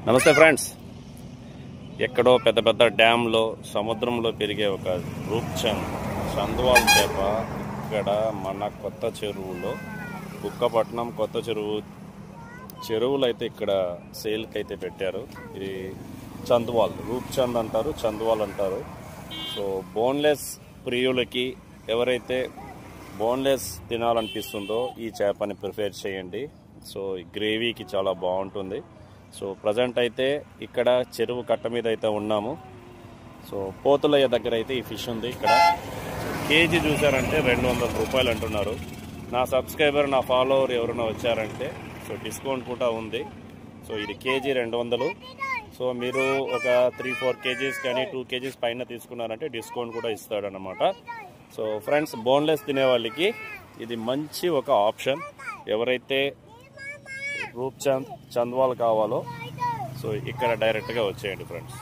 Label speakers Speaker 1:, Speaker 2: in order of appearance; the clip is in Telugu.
Speaker 1: నమస్తే ఫ్రెండ్స్. ఎక్కడో పెద్ద పెద్ద డ్యాంలో సముద్రంలో పెరిగే ఒక రూప్చంద్ చంద్వాల్ చేప ఇక్కడ మన కొత్త చెరువులో కుక్కపట్నం కొత్త చెరువులు అయితే ఇక్కడ సేల్కి అయితే పెట్టారు. ఇది చంద్వాల్, రూప్చంద్ అంటారు, చంద్వాల్ అంటారు. సో బోన్లెస్ ప్రియులకి ఎవరైతే బోన్లెస్ తినాలనిపిస్తుందో ఈ చేపని ప్రిఫర్ చేయండి. సో గ్రేవీకి చాలా బాగుంటుంది. సో ప్రజెంట్ అయితే ఇక్కడ చెరువు కట్ట మీద అయితే ఉన్నాము. సో పోతులయ్య దగ్గర అయితే ఈ ఫిష్ ఉంది. ఇక్కడ కేజీ చూసారంటే 200 రూపాయలు అంటున్నారు. నా సబ్స్క్రైబర్, నా ఫాలోవర్ ఎవరైనా వచ్చారంటే సో డిస్కౌంట్ కూడా ఉంది. సో ఇది కేజీ 200. సో మీరు ఒక 3-4 కేజీస్ కానీ 2 కేజీస్ పైన తీసుకున్నారంటే డిస్కౌంట్ కూడా ఇస్తాడనమాట. సో ఫ్రెండ్స్, బోన్లెస్ తినే వాళ్ళకి ఇది మంచి ఒక ఆప్షన్. ఎవరైతే రూప్చంద్, చంద్వాల్ కావాలో సో ఇక్కడ డైరెక్ట్గా వచ్చేయండి ఫ్రెండ్స్.